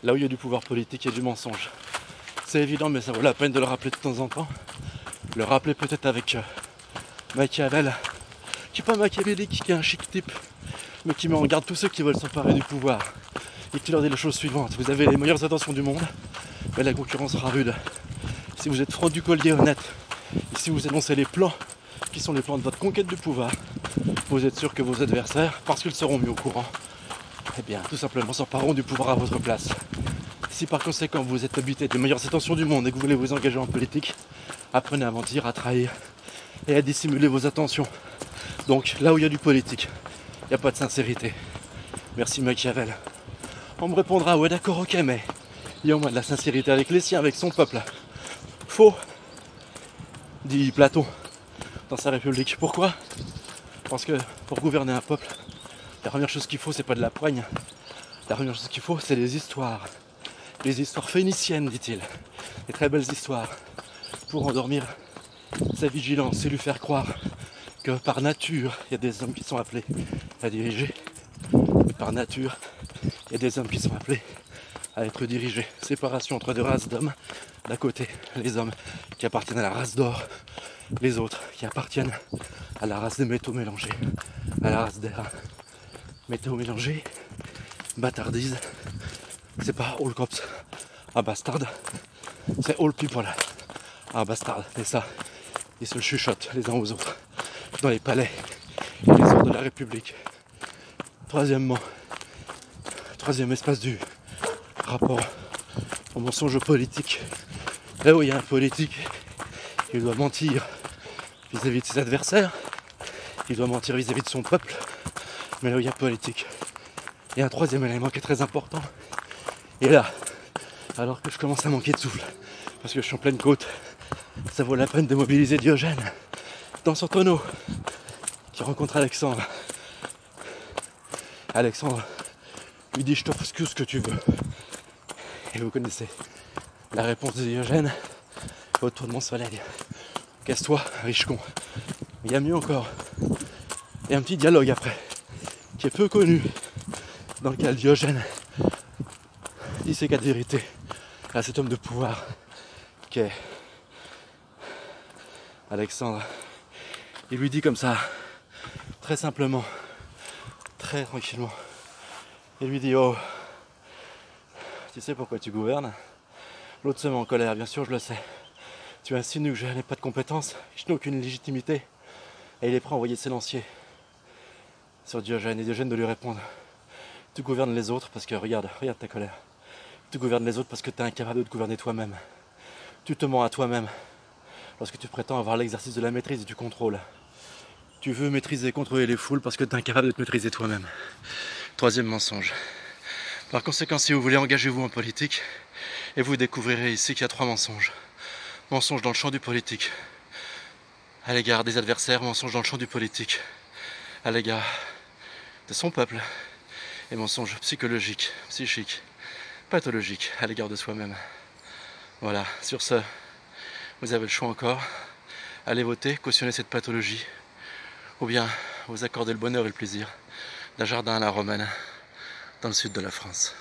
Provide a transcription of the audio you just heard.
Là où il y a du pouvoir politique, il y a du mensonge. C'est évident, mais ça vaut la peine de le rappeler de temps en temps. Le rappeler peut-être avec Machiavel, qui n'est pas machiavélique, qui est un chic type, mais qui met en garde tous ceux qui veulent s'emparer du pouvoir. Et qui leur dit la chose suivante: vous avez les meilleures intentions du monde, mais la concurrence sera rude. Si vous êtes franc du collier, honnête, et si vous énoncez les plans qui sont les plans de votre conquête du pouvoir, vous êtes sûr que vos adversaires, parce qu'ils seront mis au courant, eh bien, tout simplement s'empareront du pouvoir à votre place. Si par conséquent vous êtes habité des meilleures intentions du monde et que vous voulez vous engager en politique, apprenez à mentir, à trahir et à dissimuler vos intentions. Donc, là où il y a du politique, il n'y a pas de sincérité. Merci Machiavel. On me répondra: ouais d'accord, ok, mais il y a au moins de la sincérité avec les siens, avec son peuple. Faux, dit Platon dans sa République. Pourquoi? Parce que pour gouverner un peuple, la première chose qu'il faut, c'est pas de la poigne. La première chose qu'il faut, c'est des histoires. Les histoires phéniciennes, dit-il. Des très belles histoires pour endormir sa vigilance et lui faire croire que par nature, il y a des hommes qui sont appelés à diriger. Et par nature, il y a des hommes qui sont appelés à être dirigés. Séparation entre deux races d'hommes. D'un côté, les hommes qui appartiennent à la race d'or, les autres qui appartiennent à la race des métaux mélangés, à la race d'air. Métaux mélangés, bâtardise. C'est pas all cops à bastard, c'est all people à bastard. Et ça, ils se le chuchotent les uns aux autres dans les palais et les ordres de la République. Troisième espace du rapport au mensonge politique. Là où il y a un politique, il doit mentir vis-à-vis de ses adversaires, il doit mentir vis-à-vis de son peuple. Mais là où il y a politique, il y a un troisième élément qui est très important. Et là, alors que je commence à manquer de souffle, parce que je suis en pleine côte, ça vaut la peine de mobiliser Diogène dans son tonneau, qui rencontre Alexandre. Alexandre lui dit: je t'offre ce que tu veux. Et vous connaissez la réponse de Diogène autour de mon soleil: casse-toi, riche con. Il y a mieux encore. Et un petit dialogue après, qui est peu connu, dans lequel Diogène dit ses quatre vérités à cet homme de pouvoir qu'est Alexandre. Il lui dit comme ça, très simplement, très tranquillement. Il lui dit: oh, tu sais pourquoi tu gouvernes? L'autre se met en colère, bien sûr, je le sais. Tu insinues que je n'ai pas de compétences, je n'ai aucune légitimité. Et il est prêt à envoyer ses lanciers sur Diogène. Et Diogène de lui répondre: tu gouvernes les autres parce que, regarde ta colère. Tu gouvernes les autres parce que tu es incapable de te gouverner toi-même. Tu te mens à toi-même lorsque tu prétends avoir l'exercice de la maîtrise et du contrôle. Tu veux maîtriser et contrôler les foules parce que tu es incapable de te maîtriser toi-même. Troisième mensonge. Par conséquent, si vous voulez, engagez-vous en politique et vous découvrirez ici qu'il y a trois mensonges. Mensonge dans le champ du politique à l'égard des adversaires, mensonge dans le champ du politique à l'égard de son peuple, et mensonge psychologique, psychique, pathologique à l'égard de soi-même. Voilà, sur ce, vous avez le choix encore. Allez voter, cautionner cette pathologie, ou bien vous accorder le bonheur et le plaisir d'un jardin à la romaine dans le sud de la France.